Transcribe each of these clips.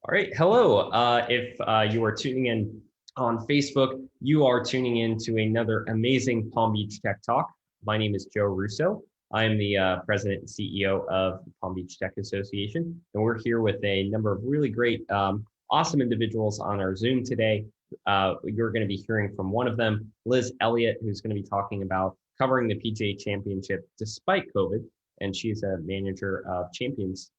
All right. Hello. If you are tuning in on Facebook, you are tuning in to another amazing Palm Beach Tech Talk. My name is Joe Russo. I am the president and CEO of the Palm Beach Tech Association, and we're here with a number of really great, awesome individuals on our Zoom today. You're going to be hearing from one of them, Liz Elliott, who's going to be talking about covering the PGA Championship despite COVID, and she's a manager of championships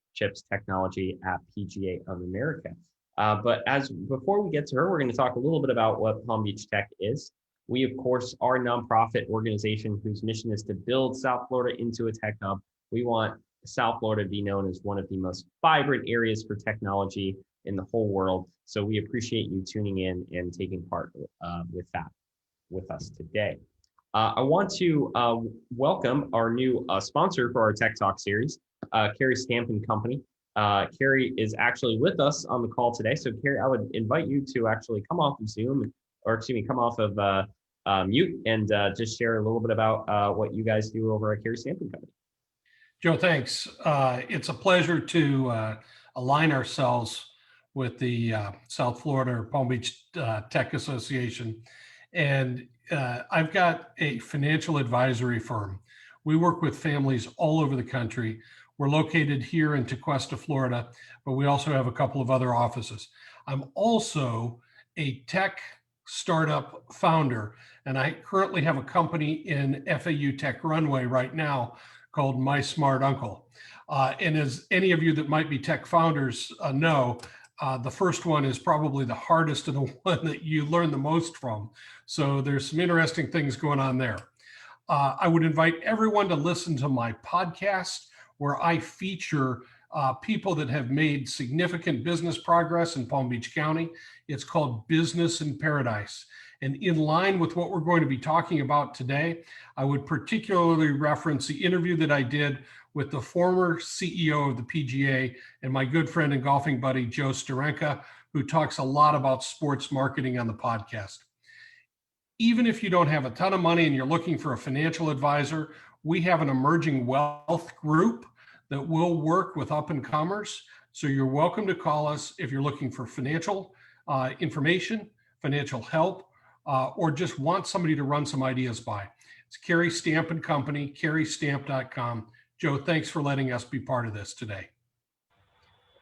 technology at Pga of America. But before we get to her, we're going to talk a little bit about what Palm Beach Tech is. We, of course, are a nonprofit organization whose mission is to build South Florida into a tech hub. We want South Florida to be known as one of the most vibrant areas for technology in the whole world. So we appreciate you tuning in and taking part with us today. I want to welcome our new sponsor for our Tech Talk series, Carrie Stamp & Company. Carrie is actually with us on the call today. So Carrie, I would invite you to actually come off of Zoom, come off of mute and just share a little bit about what you guys do over at Carrie Stamp & Company. Joe, thanks. It's a pleasure to align ourselves with the South Florida Palm Beach Tech Association. And I've got a financial advisory firm. We work with families all over the country. We're located here in Tequesta, Florida, but we also have a couple of other offices. I'm also a tech startup founder, and I currently have a company in FAU Tech Runway right now called My Smart Uncle. And as any of you that might be tech founders know, the first one is probably the hardest and the one that you learn the most from. So there's some interesting things going on there. I would invite everyone to listen to my podcast where I feature people that have made significant business progress in Palm Beach County. It's called Business in Paradise. And in line with what we're going to be talking about today, I would particularly reference the interview that I did with the former CEO of the PGA and my good friend and golfing buddy, Joe Steranka, who talks a lot about sports marketing on the podcast. Even if you don't have a ton of money and you're looking for a financial advisor, we have an emerging wealth group that will work with up-and-comers. So you're welcome to call us if you're looking for financial information, financial help, or just want somebody to run some ideas by. It's Carrie Stamp & Company, carriestamp.com. Joe, thanks for letting us be part of this today.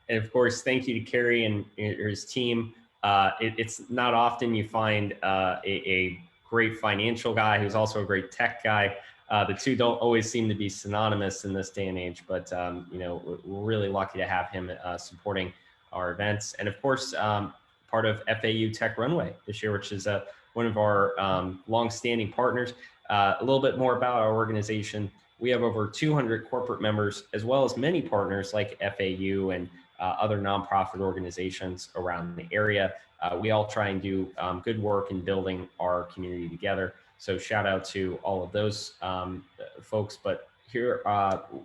And of course, thank you to Carrie and his team. It's not often you find a great financial guy who's also a great tech guy. The two don't always seem to be synonymous in this day and age, but we're really lucky to have him supporting our events. And of course, part of FAU Tech Runway this year, which is one of our longstanding partners. A little bit more about our organization. We have over 200 corporate members, as well as many partners like FAU and other nonprofit organizations around the area. We all try and do good work in building our community together. So shout out to all of those folks. But here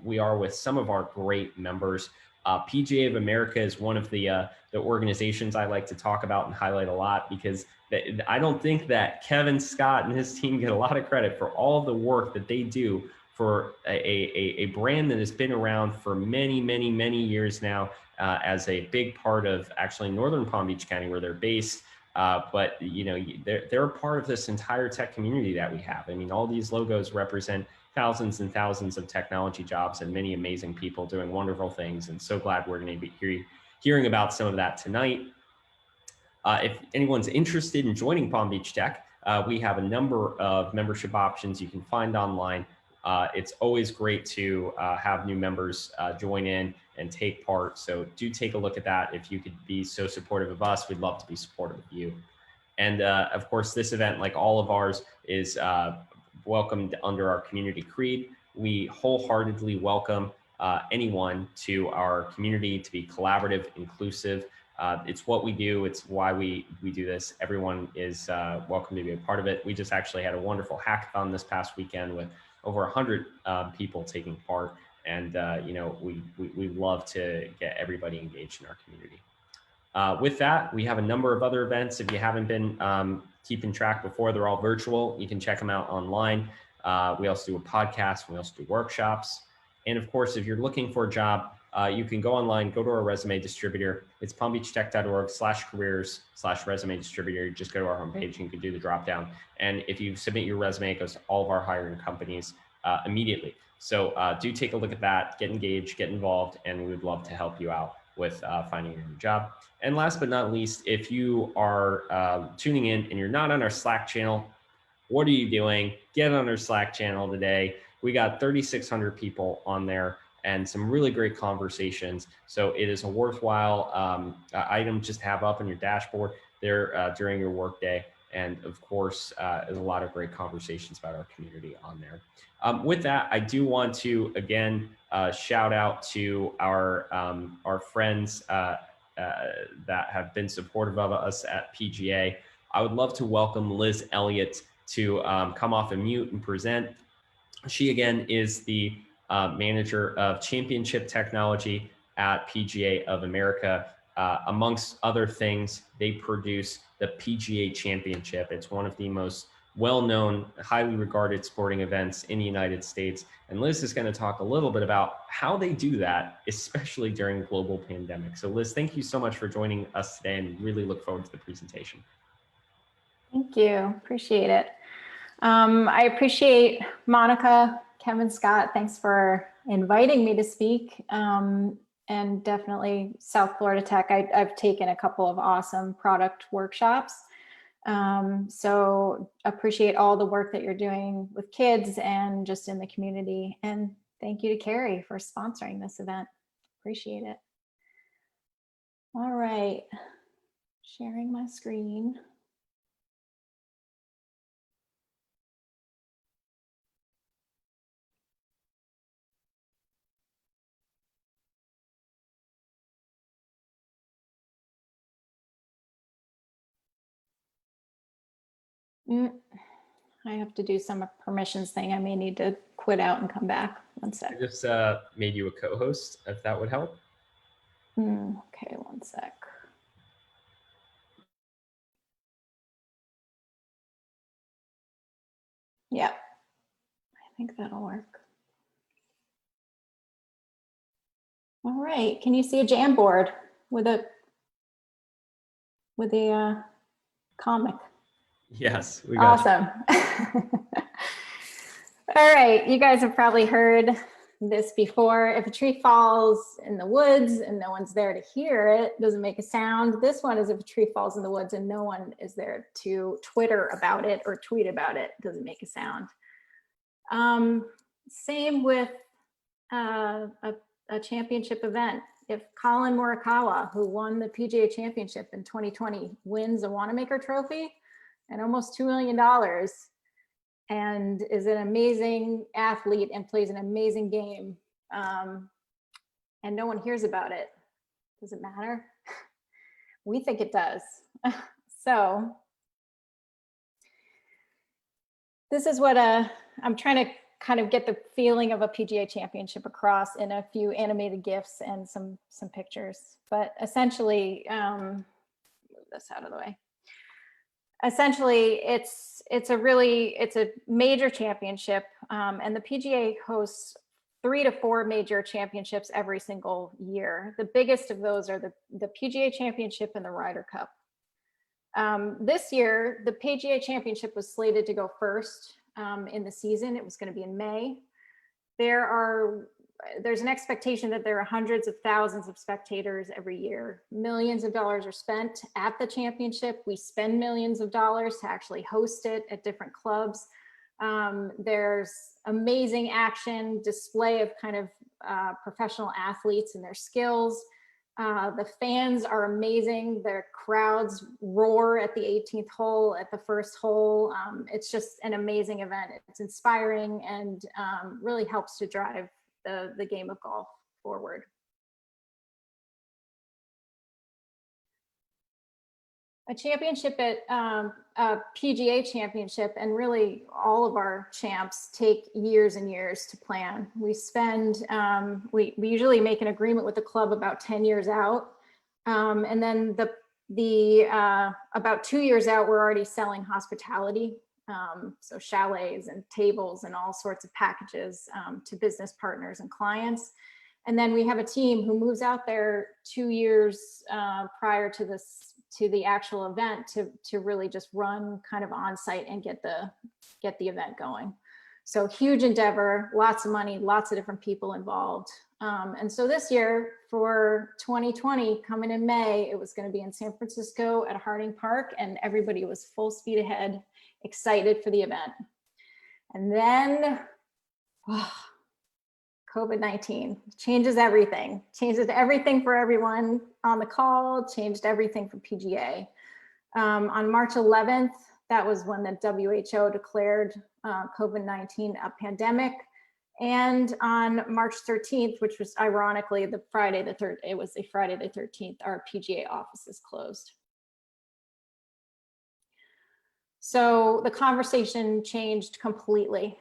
we are with some of our great members. Pga of America is one of the organizations I like to talk about and highlight a lot, because I don't think that Kevin Scott and his team get a lot of credit for all the work that they do for a brand that has been around for many, many, many years now, as a big part of actually Northern Palm Beach County where they're based. But they're a part of this entire tech community that we have. I mean, all these logos represent thousands and thousands of technology jobs and many amazing people doing wonderful things. And so glad we're going to be hearing about some of that tonight. If anyone's interested in joining Palm Beach Tech, we have a number of membership options you can find online. It's always great to have new members join in and take part. So do take a look at that. If you could be so supportive of us, we'd love to be supportive of you. And of course, this event, like all of ours, is welcomed under our community creed. We wholeheartedly welcome anyone to our community to be collaborative, inclusive. It's what we do. It's why we do this. Everyone is welcome to be a part of it. We just actually had a wonderful hackathon this past weekend with over 100 people taking part. And, we love to get everybody engaged in our community. With that, we have a number of other events. If you haven't been keeping track before, they're all virtual. You can check them out online. We also do a podcast. We also do workshops. And of course, if you're looking for a job, you can go online, go to our resume distributor. It's palmbeachtech.org/careers/resume distributor. You just go to our homepage and you can do the drop down. And if you submit your resume, it goes to all of our hiring companies immediately. So do take a look at that, get engaged, get involved, and we would love to help you out with finding a new job. And last but not least, if you are tuning in and you're not on our Slack channel, what are you doing? Get on our Slack channel today. We got 3,600 people on there and some really great conversations. So it is a worthwhile item just to have up on your dashboard there during your workday. And of course, there's a lot of great conversations about our community on there. With that, I do want to, again, shout out to our friends that have been supportive of us at PGA. I would love to welcome Liz Elliott to come off and mute and present. She, again, is the manager of championship technology at Pga of America. Amongst other things, they produce the PGA Championship. It's one of the most well-known, highly regarded sporting events in the United States. And Liz is going to talk a little bit about how they do that, especially during global pandemic. So Liz, thank you so much for joining us today and really look forward to the presentation. Thank you. Appreciate it. I appreciate Monica, Kevin, Scott. Thanks for inviting me to speak. And definitely South Florida Tech. I've taken a couple of awesome product workshops. So appreciate all the work that you're doing with kids and just in the community. And thank you to Carrie for sponsoring this event. Appreciate it. All right, sharing my screen. I have to do some permissions thing. I may need to quit out and come back. One sec. I just made you a co-host, if that would help. Okay, one sec. Yeah, I think that'll work. All right, can you see a Jamboard with a comic? Yes, we got awesome. All right, you guys have probably heard this before. If a tree falls in the woods and no one's there to hear it, doesn't make a sound. This one is if a tree falls in the woods and no one is there to Twitter about it or tweet about it, doesn't make a sound. Same with a championship event. If Colin Morikawa, who won the PGA Championship in 2020, wins a Wanamaker Trophy and almost $2 million, and is an amazing athlete and plays an amazing game, and no one hears about it, does it matter? We think it does. So this is what I'm trying to kind of get the feeling of a PGA Championship across in a few animated GIFs and some pictures. But essentially, move this out of the way. Essentially, it's a major championship, and the PGA hosts 3 to 4 major championships every single year. The biggest of those are the PGA Championship and the Ryder Cup. This year, the PGA Championship was slated to go first in the season. It was going to be in May. There's an expectation that there are hundreds of thousands of spectators every year. Millions of dollars are spent at the championship. We spend millions of dollars to actually host it at different clubs. There's amazing action, display of kind of professional athletes and their skills. The fans are amazing. Their crowds roar at the 18th hole, at the first hole. It's just an amazing event. It's inspiring and really helps to drive the game of golf forward. A championship at a PGA championship, and really all of our champs, take years and years to plan. We spend, we usually make an agreement with the club about 10 years out. And then about 2 years out, we're already selling hospitality. So chalets and tables and all sorts of packages to business partners and clients. And then we have a team who moves out there 2 years prior to the actual event to really just run kind of on site and get the event going. So huge endeavor, lots of money, lots of different people involved. And so this year for 2020, coming in May, it was going to be in San Francisco at Harding Park, and everybody was full speed ahead, excited for the event. And then COVID-19 changes everything for everyone on the call, changed everything for PGA. On March 11th, that was when the WHO declared COVID-19 a pandemic. And on March 13th, which was ironically the Friday the 13th, our PGA offices closed. So the conversation changed completely.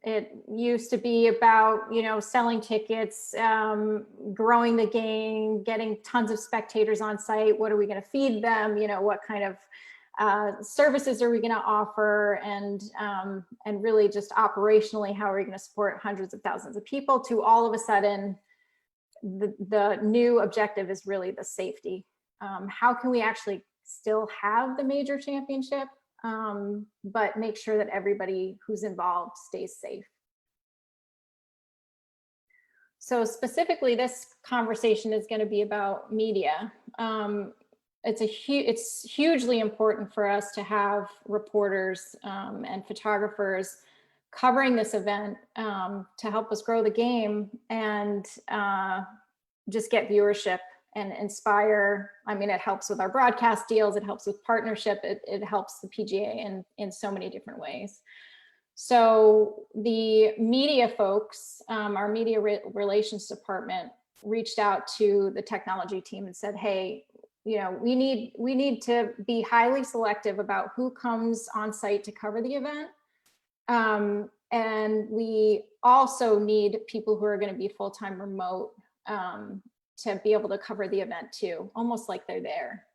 It used to be about, selling tickets, growing the game, getting tons of spectators on site. What are we going to feed them? What kind of services are we going to offer? And really just operationally, how are we going to support hundreds of thousands of people? To all of a sudden, the new objective is really the safety. How can we actually still have the major championship, but make sure that everybody who's involved stays safe? So specifically, this conversation is going to be about media. It's hugely important for us to have reporters and photographers covering this event to help us grow the game and just get viewership and inspire. I mean, it helps with our broadcast deals, it helps with partnership, it helps the PGA in so many different ways. So the media folks, our media relations department, reached out to the technology team and said, hey, we need to be highly selective about who comes on site to cover the event. And we also need people who are going to be full-time remote to be able to cover the event too, almost like they're there.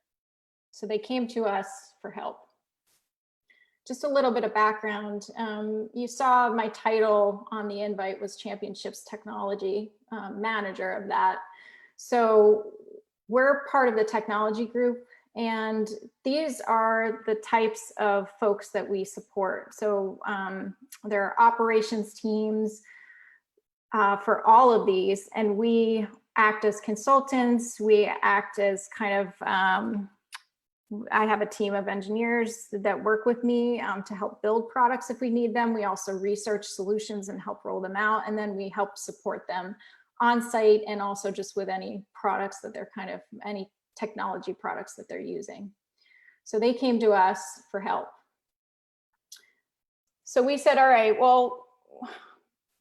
So they came to us for help. Just a little bit of background. You saw my title on the invite was Championships Technology Manager of that. So we're part of the technology group, and these are the types of folks that we support. So there are operations teams for all of these, and we act as consultants. We act as kind of, I have a team of engineers that work with me to help build products if we need them. We also research solutions and help roll them out, and then we help support them on site and also just with any products that they're any technology products that they're using. So they came to us for help. So we said, all right, well,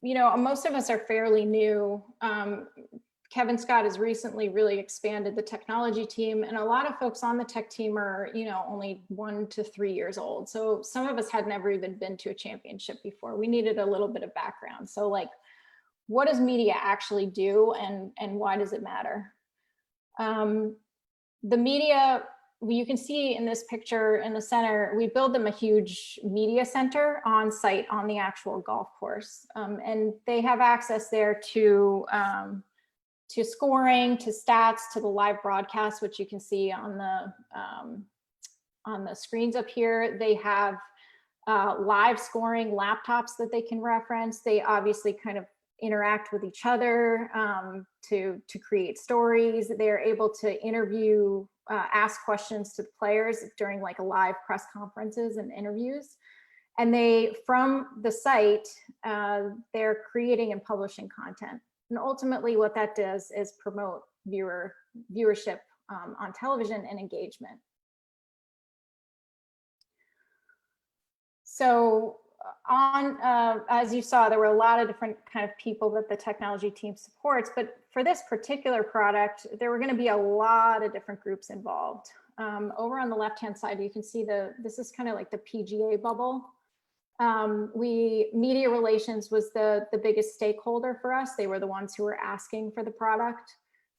most of us are fairly new. Kevin Scott has recently really expanded the technology team, and a lot of folks on the tech team are, only 1 to 3 years old. So some of us had never even been to a championship before. We needed a little bit of background. So what does media actually do, and why does it matter? The media, you can see in this picture in the center, we build them a huge media center on site on the actual golf course. And they have access there to scoring, to stats, to the live broadcast, which you can see on the screens up here. They have live scoring laptops that they can reference. They obviously kind of interact with each other to create stories. They're able to interview, ask questions to the players during a live press conferences and interviews. And from the site, they're creating and publishing content. And ultimately what that does is promote viewership on television and engagement. So as you saw, there were a lot of different kind of people that the technology team supports, but for this particular product, there were going to be a lot of different groups involved. Over on the left-hand side, you can see this is kind of like the PGA bubble. Media relations was the biggest stakeholder for us. They were the ones who were asking for the product.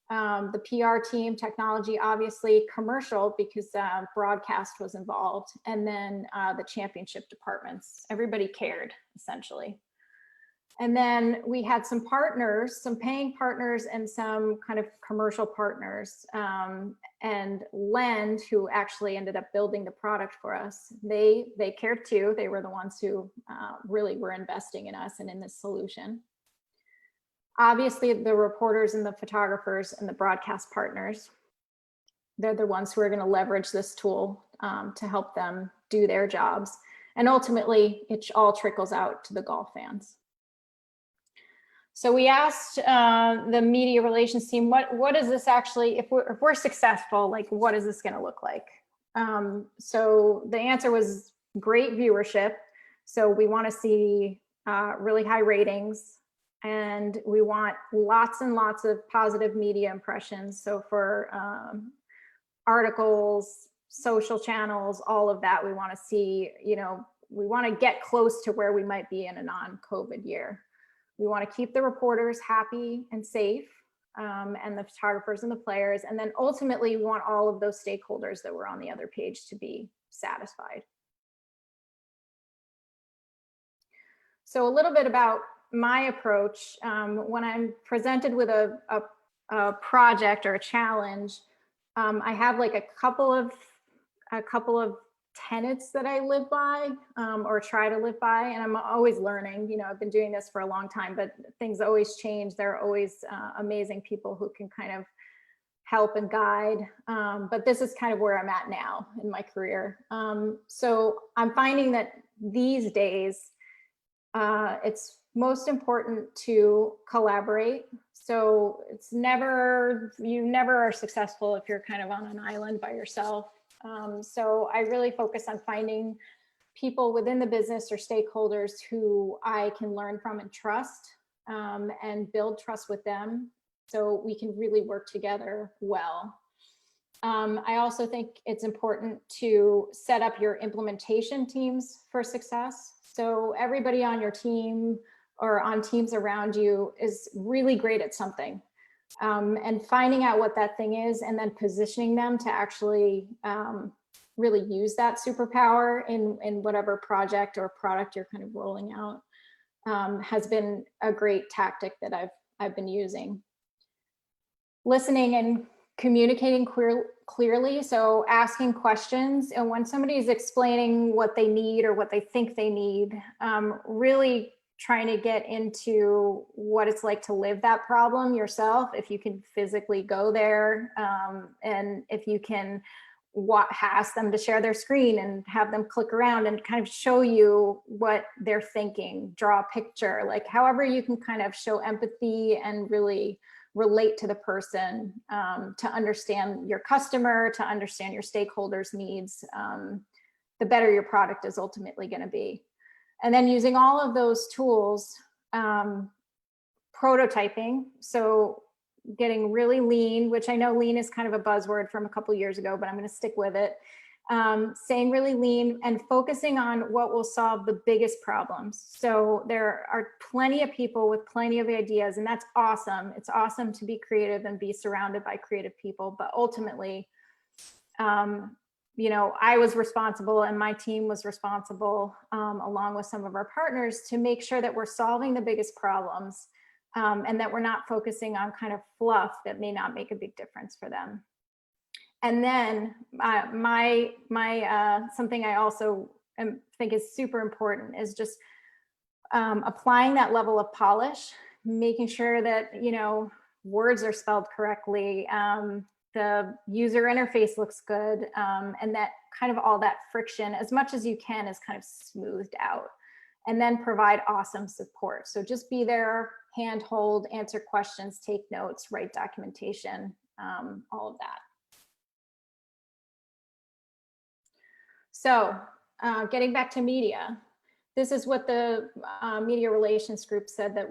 The PR team, technology, obviously, commercial, because broadcast was involved, and then the championship departments. Everybody cared, essentially. And then we had some partners, some paying partners and some kind of commercial partners. And Lend, who actually ended up building the product for us, they cared too. They were the ones who really were investing in us and in this solution. Obviously, the reporters and the photographers and the broadcast partners, they're the ones who are going to leverage this tool to help them do their jobs. And ultimately, it all trickles out to the golf fans. So we asked the media relations team, what is this actually, if we're successful, like what is this going to look like? So the answer was great viewership. So we want to see really high ratings, and we want lots and lots of positive media impressions. So for articles, social channels, all of that, we want to see, we want to get close to where we might be in a non-COVID year. We want to keep the reporters happy and safe, and the photographers and the players. And then ultimately, we want all of those stakeholders that were on the other page to be satisfied. So a little bit about my approach. When I'm presented with a project or a challenge, I have like a couple of tenets that I live by, or try to live by, and I'm always learning. I've been doing this for a long time, but things always change. There are always amazing people who can kind of help and guide, but this is kind of where I'm at now in my career. So I'm finding that these days it's most important to collaborate. So you never are successful if you're kind of on an island by yourself. So I really focus on finding people within the business or stakeholders who I can learn from and trust, and build trust with them so we can really work together well. I also think it's important to set up your implementation teams for success. So everybody on your team or on teams around you is really great at something. And finding out what that thing is and then positioning them to actually really use that superpower in whatever project or product you're kind of rolling out has been a great tactic that I've been using. Listening and communicating clearly, so asking questions, and when somebody is explaining what they need or what they think they need, really trying to get into what it's like to live that problem yourself, if you can physically go there, and if you can ask them to share their screen and have them click around and kind of show you what they're thinking, draw a picture, like however you can kind of show empathy and really relate to the person, to understand your customer, to understand your stakeholders' needs, the better your product is ultimately going to be. And then using all of those tools, prototyping, so getting really lean, which I know lean is kind of a buzzword from a couple of years ago, but I'm going to stick with it. Staying really lean and focusing on what will solve the biggest problems. So there are plenty of people with plenty of ideas, and that's awesome. It's awesome to be creative and be surrounded by creative people, but ultimately, I was responsible and my team was responsible, along with some of our partners, to make sure that we're solving the biggest problems, and that we're not focusing on kind of fluff that may not make a big difference for them. And then something I also think is super important is just applying that level of polish, making sure that, words are spelled correctly, the user interface looks good, and that kind of all that friction, as much as you can, is kind of smoothed out. And then provide awesome support. So just be there, handhold, answer questions, take notes, write documentation, all of that. So getting back to media, this is what the media relations group said that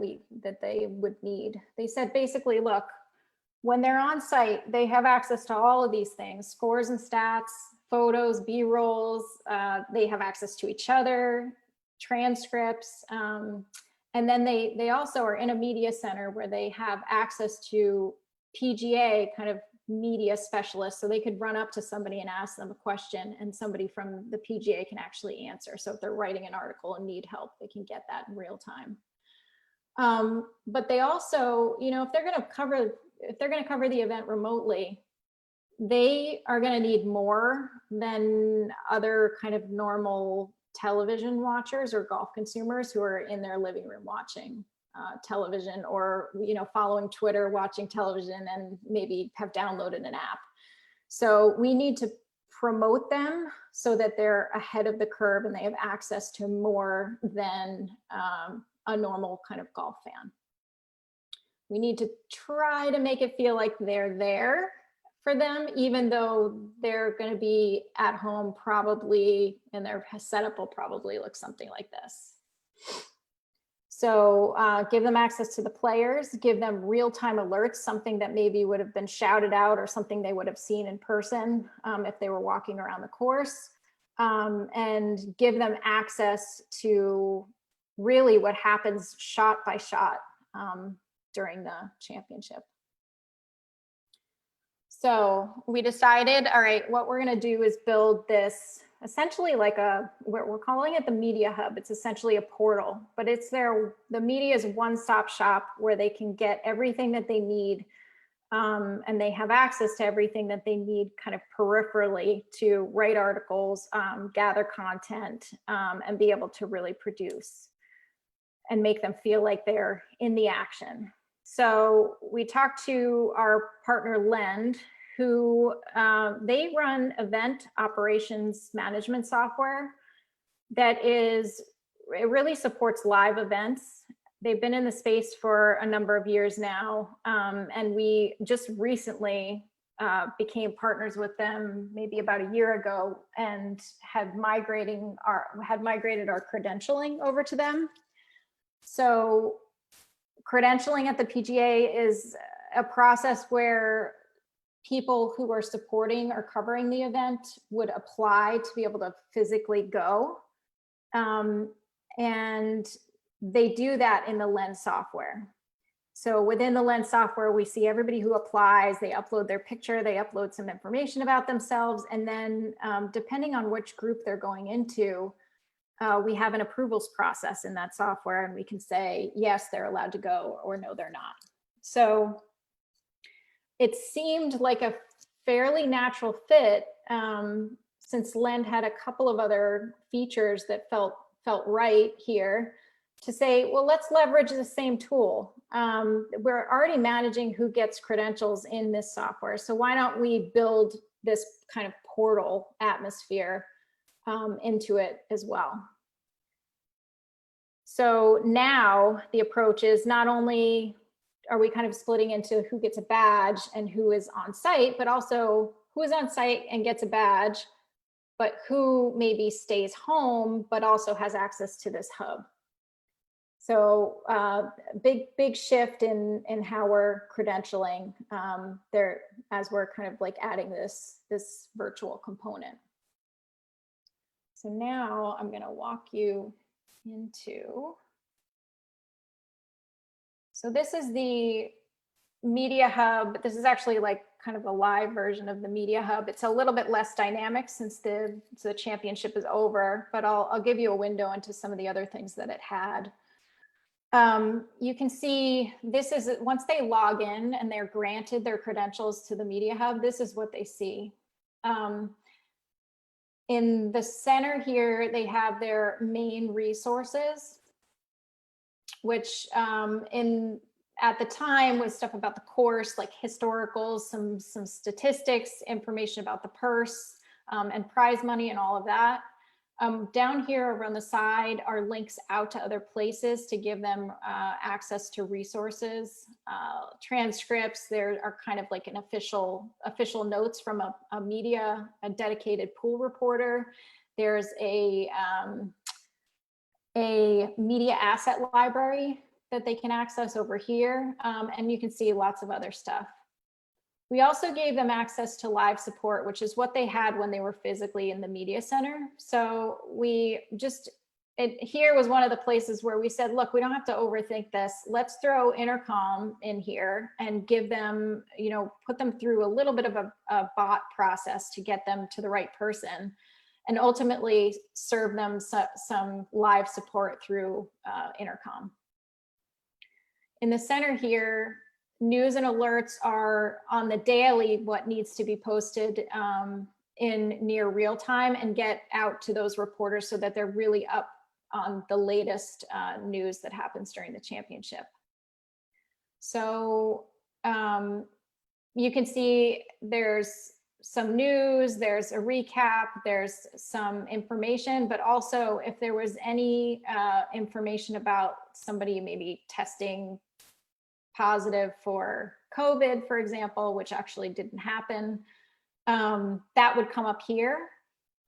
they would need. They said basically, look, when they're on site, they have access to all of these things, scores and stats, photos, B-rolls, they have access to each other, transcripts, and then they also are in a media center where they have access to PGA kind of media specialists, so they could run up to somebody and ask them a question, and somebody from the PGA can actually answer. So if they're writing an article and need help, they can get that in real time. But they also, if they're going to cover the event remotely, they are going to need more than other kind of normal television watchers or golf consumers who are in their living room watching television, or following Twitter, watching television, and maybe have downloaded an app. So we need to promote them so that they're ahead of the curve and they have access to more than a normal kind of golf fan. We need to try to make it feel like they're there for them, even though they're going to be at home probably, and their setup will probably look something like this. So give them access to the players, give them real-time alerts, something that maybe would have been shouted out or something they would have seen in person if they were walking around the course, and give them access to really what happens shot by shot during the championship. So we decided, all right, what we're going to do is build this essentially like we're calling it the media hub. It's essentially a portal, but it's the media's one-stop shop where they can get everything that they need, and they have access to everything that they need kind of peripherally to write articles, gather content, and be able to really produce and make them feel like they're in the action. So we talked to our partner Lend, who they run event operations management software that it really supports live events. They've been in the space for a number of years now, and we just recently became partners with them maybe about a year ago, and had migrated our credentialing over to them. So credentialing at the PGA is a process where people who are supporting or covering the event would apply to be able to physically go. And they do that in the Lens software. So within the Lens software, we see everybody who applies, they upload their picture, they upload some information about themselves. And then depending on which group they're going into, we have an approvals process in that software, and we can say, yes, they're allowed to go, or no, they're not. So it seemed like a fairly natural fit, since Lend had a couple of other features that felt right here, to say, well, let's leverage the same tool. We're already managing who gets credentials in this software, so why don't we build this kind of portal atmosphere into it as well. So now the approach is not only are we kind of splitting into who gets a badge and who is on site, but also who is on site and gets a badge, but who maybe stays home, but also has access to this hub. So big shift in how we're credentialing there, as we're kind of like adding this virtual component. So now I'm going to walk you into, so this is the media hub. This is actually like kind of a live version of the media hub. It's a little bit less dynamic since the championship is over, but I'll give you a window into some of the other things that it had. You can see this is, once they log in and they're granted their credentials to the media hub, this is what they see. In the center here, they have their main resources, which at the time was stuff about the course, like historicals, some statistics, information about the purse, and prize money and all of that. Down here over on the side are links out to other places to give them access to resources, transcripts. There are kind of like an official notes from a dedicated pool reporter. There's a media asset library that they can access over here, and you can see lots of other stuff. We also gave them access to live support, which is what they had when they were physically in the media center. So here was one of the places where we said, look, we don't have to overthink this. Let's throw intercom in here and give them, put them through a little bit of a bot process to get them to the right person, and ultimately serve them some live support through intercom. In the center here, news and alerts are on the daily what needs to be posted in near real time and get out to those reporters so that they're really up on the latest news that happens during the championship. So you can see there's some news, there's a recap, there's some information, but also if there was any information about somebody maybe testing positive for COVID, for example, which actually didn't happen, that would come up here.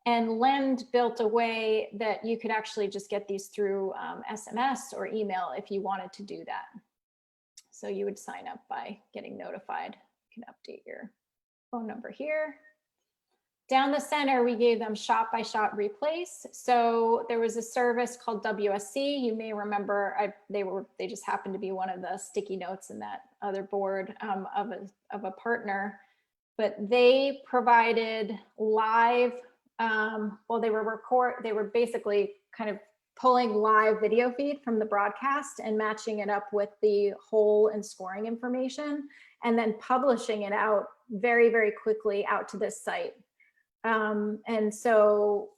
And Lend built a way that you could actually just get these through SMS or email if you wanted to do that. So you would sign up by getting notified. You can update your phone number here. Down the center, we gave them shot-by-shot replays. So there was a service called WSC. You may remember they just happened to be one of the sticky notes in that other board of a partner. But they provided live. They were basically kind of pulling live video feed from the broadcast and matching it up with the hole and scoring information, and then publishing it out very, very quickly out to this site. And so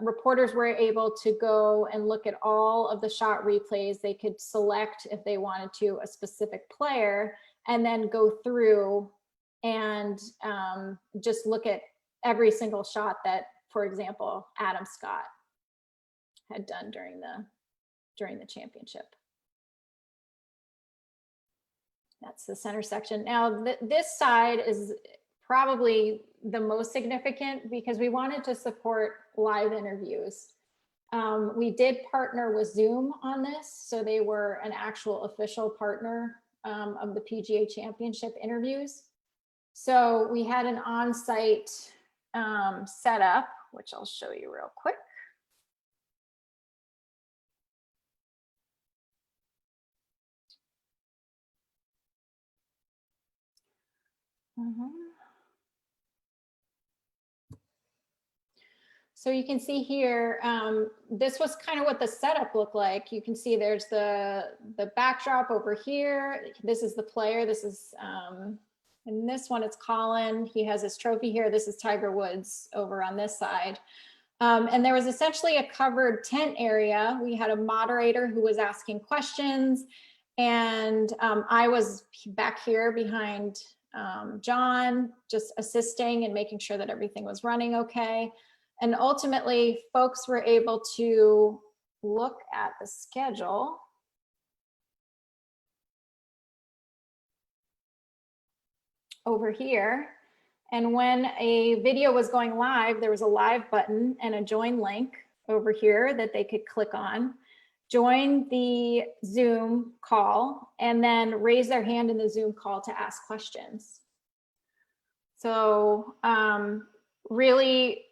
reporters were able to go and look at all of the shot replays. They could select, if they wanted to, a specific player, and then go through and just look at every single shot that, for example, Adam Scott had done during the championship. That's the center section. Now, this side is probably the most significant because we wanted to support live interviews. We did partner with Zoom on this, so they were an actual official partner of the PGA Championship interviews. So we had an on-site setup, which I'll show you real quick. So you can see here, this was kind of what the setup looked like. You can see there's the backdrop over here. This is the player. This is, in this one, it's Colin. He has his trophy here. This is Tiger Woods over on this side. And there was essentially a covered tent area. We had a moderator who was asking questions. And I was back here behind John, just assisting and making sure that everything was running okay. And ultimately, folks were able to look at the schedule. Over here. And when a video was going live, there was a live button and a join link over here that they could click on, join the Zoom call, and then raise their hand in the Zoom call to ask questions. So really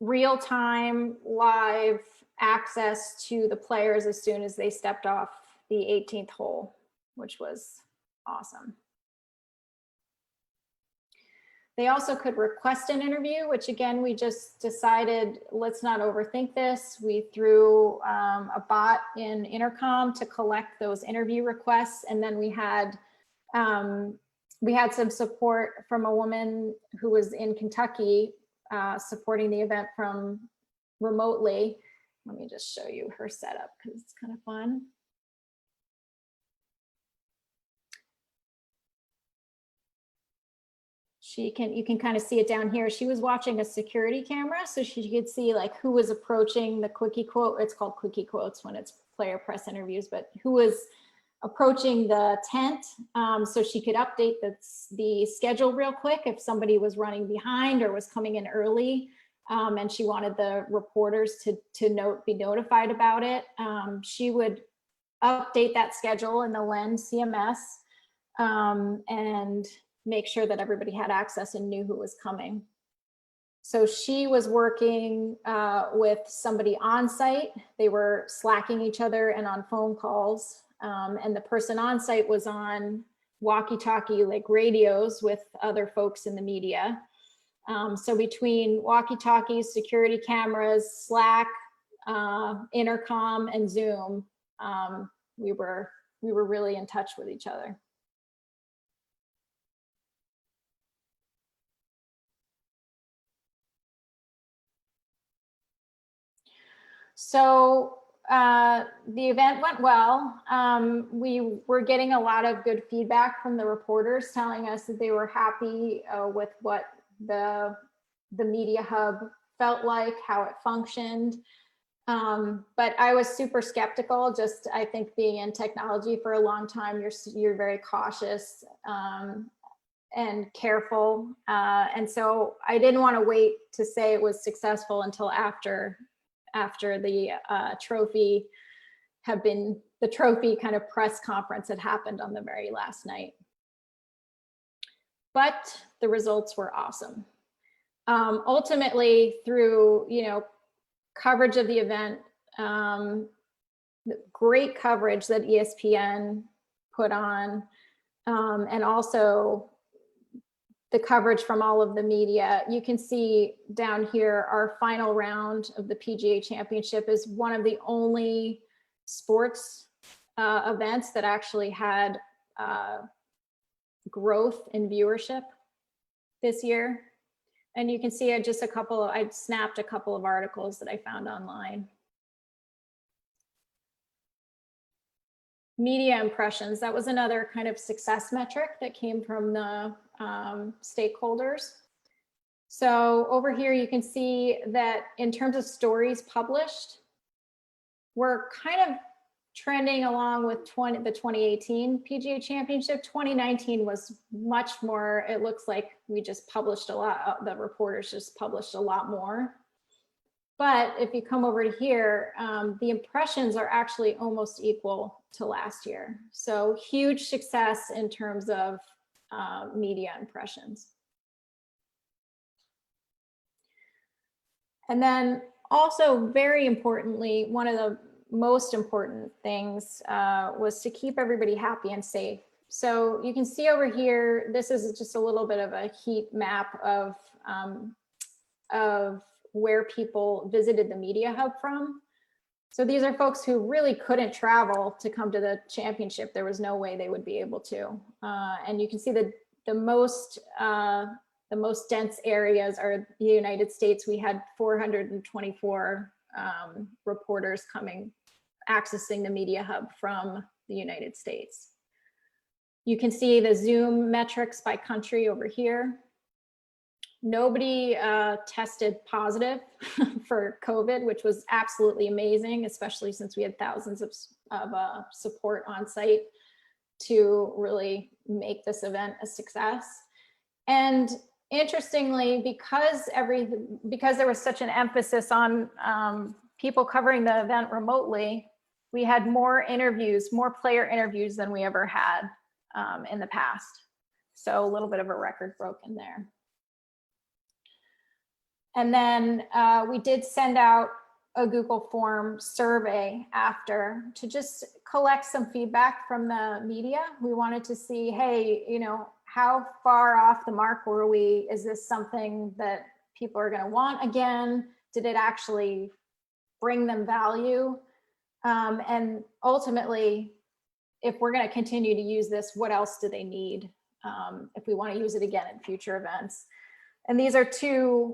real-time live access to the players as soon as they stepped off the 18th hole, which was awesome. They also could request an interview, which again, we just decided, let's not overthink this. We threw a bot in Intercom to collect those interview requests. And then we had some support from a woman who was in Kentucky supporting the event from remotely. Let me just show you her setup because it's kind of fun. You can kind of see it down here. She was watching a security camera, so she could see like who was approaching the quickie quote. It's called quickie quotes when it's player press interviews, but who was approaching the tent, so she could update the schedule real quick if somebody was running behind or was coming in early, and she wanted the reporters to be notified about it. She would update that schedule in the Lend CMS and make sure that everybody had access and knew who was coming. So she was working with somebody on site. They were slacking each other and on phone calls. And the person on site was on walkie-talkie like radios with other folks in the media. So between walkie-talkies, security cameras, Slack, Intercom, and Zoom, we were were really in touch with each other. So the event went well. We were getting a lot of good feedback from the reporters telling us that they were happy with what the media hub felt like, how it functioned. But I was super skeptical. Just, I think being in technology for a long time, you're very cautious and careful. And so I didn't want to wait to say it was successful until after the trophy kind of press conference had happened on the very last night. But the results were awesome. Ultimately, through, coverage of the event, great coverage that ESPN put on, and also the coverage from all of the media. You can see down here, our final round of the PGA Championship is one of the only sports events that actually had growth in viewership this year. And you can see I snapped a couple of articles that I found online. Media impressions, that was another kind of success metric that came from the stakeholders. So over here, you can see that in terms of stories published, we're kind of trending along with the 2018 PGA Championship. 2019 was much more, it looks like we just published a lot, the reporters just published a lot more. But if you come over to here, the impressions are actually almost equal to last year. So huge success in terms of media impressions. And then also very importantly, one of the most important things was to keep everybody happy and safe. So you can see over here, this is just a little bit of a heat map of where people visited the media hub from. So these are folks who really couldn't travel to come to the championship. There was no way they would be able to. And you can see that the most dense areas are the United States. We had 424 reporters accessing the media hub from the United States. You can see the Zoom metrics by country over here. Nobody tested positive for COVID, which was absolutely amazing, especially since we had thousands of support on site to really make this event a success. And interestingly, because there was such an emphasis on people covering the event remotely, we had more player interviews than we ever had in the past. So a little bit of a record broken there. And then we did send out a Google form survey after to just collect some feedback from the media. We wanted to see, hey, how far off the mark were we? Is this something that people are going to want again? Did it actually bring them value? And ultimately, if we're going to continue to use this, what else do they need if we want to use it again in future events? And these are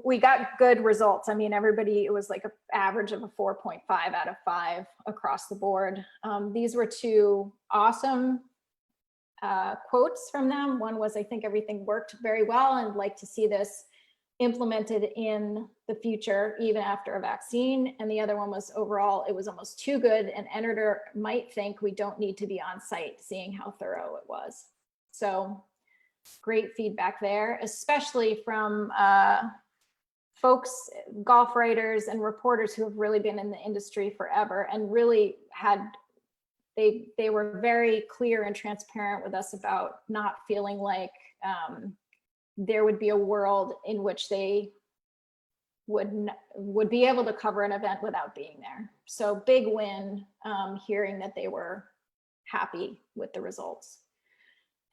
we got good results. I mean, it was like an average of a 4.5 out of 5 across the board. These were two awesome quotes from them. One was, I think everything worked very well and like to see this implemented in the future, even after a vaccine. And the other one was, overall, it was almost too good. An editor might think we don't need to be on site, seeing how thorough it was. So great feedback there, especially from folks, golf writers and reporters who have really been in the industry forever and really they were very clear and transparent with us about not feeling like there would be a world in which they would be able to cover an event without being there. So big win, hearing that they were happy with the results.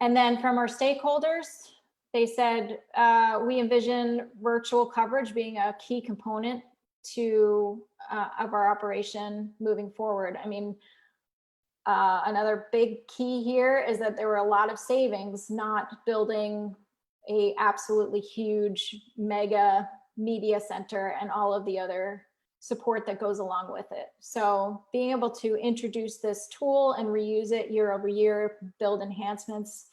And then from our stakeholders, they said, we envision virtual coverage being a key component of our operation moving forward. I mean, another big key here is that there were a lot of savings not building a absolutely huge mega media center and all of the other support that goes along with it. So being able to introduce this tool and reuse it year over year, build enhancements,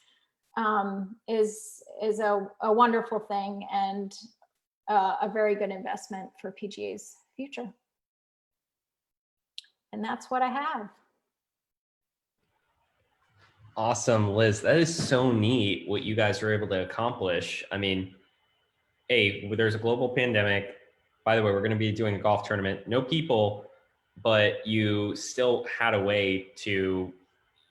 is a wonderful thing and a very good investment for PGA's future. And that's what I have. Awesome, Liz. That is so neat what you guys were able to accomplish. I mean, hey, there's a global pandemic. By the way, we're going to be doing a golf tournament. No people, but you still had a way to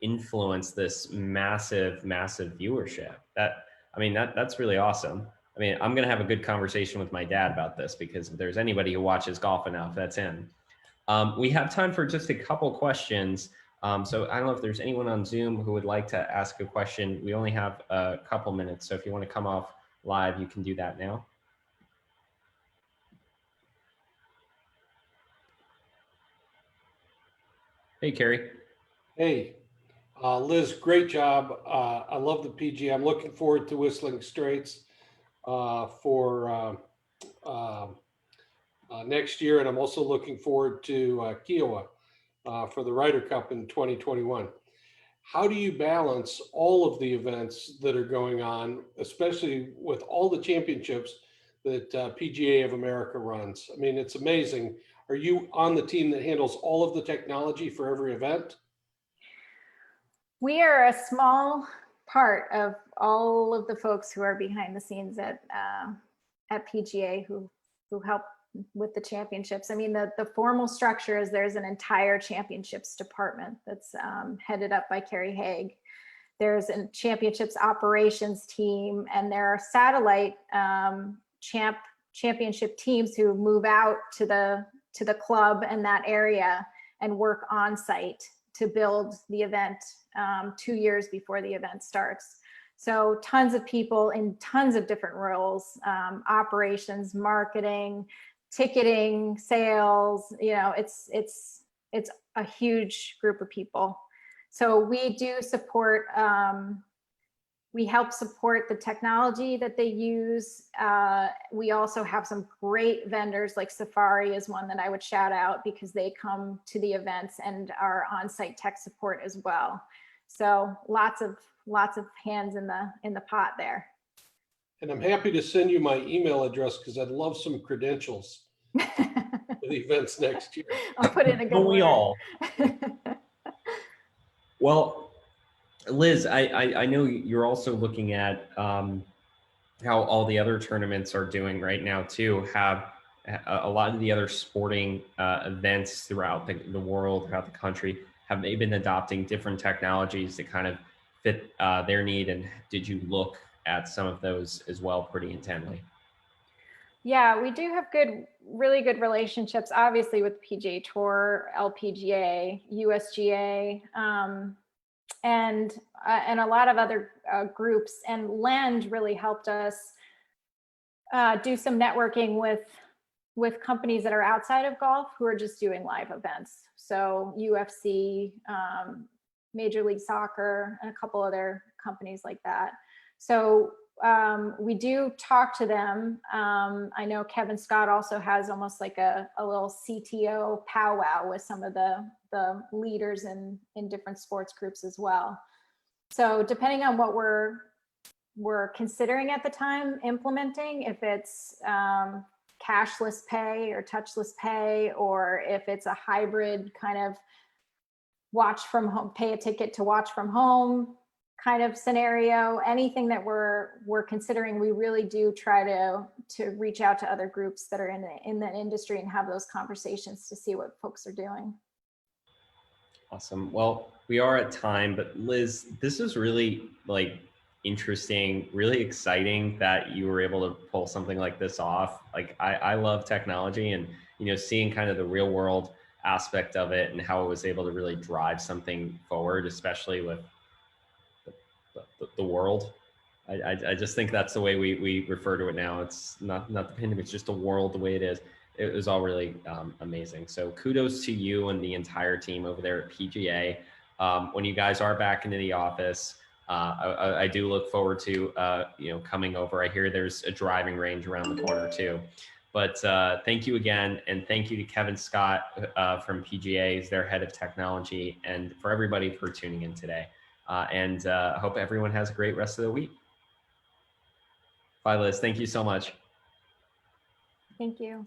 influence this massive, massive viewership. That's really awesome. I mean, I'm going to have a good conversation with my dad about this, because if there's anybody who watches golf enough, that's him. We have time for just a couple questions. So I don't know if there's anyone on Zoom who would like to ask a question. We only have a couple minutes. So if you want to come off live, you can do that now. Hey, Kerry. Hey, Liz, great job. I love the PGA. I'm looking forward to Whistling Straits for next year. And I'm also looking forward to Kiowa for the Ryder Cup in 2021. How do you balance all of the events that are going on, especially with all the championships that PGA of America runs? I mean, it's amazing. Are you on the team that handles all of the technology for every event? We are a small part of all of the folks who are behind the scenes at PGA who help with the championships. I mean, the formal structure is there's an entire championships department that's headed up by Carrie Haig. There's a championships operations team, and there are satellite championship teams who move out to the club and that area and work on site to build the event 2 years before the event starts. So tons of people in tons of different roles, operations, marketing, ticketing, sales, it's a huge group of people. So we do support, we help support the technology that they use. We also have some great vendors, like Safari is one that I would shout out, because they come to the events and are on-site tech support as well. So lots of hands in the pot there. And I'm happy to send you my email address, because I'd love some credentials for the events next year. I'll put in a good Don't we word. all? Well, Liz, I know you're also looking at how all the other tournaments are doing right now too. Have a lot of the other sporting events throughout the world, throughout the country, have they been adopting different technologies to kind of fit their need? And did you look at some of those as well pretty intently? Yeah, we do have really good relationships, obviously, with PGA Tour, LPGA, USGA, and a lot of other groups. And Lend really helped us do some networking with companies that are outside of golf who are just doing live events. So UFC, Major League Soccer, and a couple other companies like that. So we do talk to them. I know Kevin Scott also has almost like a little CTO powwow with some of the leaders in different sports groups as well. So depending on what we're considering at the time implementing, if it's cashless pay or touchless pay, or if it's a hybrid kind of watch from home, pay a ticket to watch from home kind of scenario, anything that we're considering, we really do try to reach out to other groups that are in the industry and have those conversations to see what folks are doing. Awesome. Well, we are at time, but Liz, this is really interesting, really exciting that you were able to pull something like this off. Like I love technology, and seeing kind of the real world aspect of it and how it was able to really drive something forward, especially with the world. I just think that's the way we refer to it now. It's not the pandemic, it's just the world the way it is. It was all really amazing. So kudos to you and the entire team over there at PGA. when you guys are back into the office, I do look forward to, coming over. I hear there's a driving range around the corner too. But thank you again. And thank you to Kevin Scott from PGA, is their head of technology, and for everybody for tuning in today. And I hope everyone has a great rest of the week. Bye, Liz. Thank you so much. Thank you.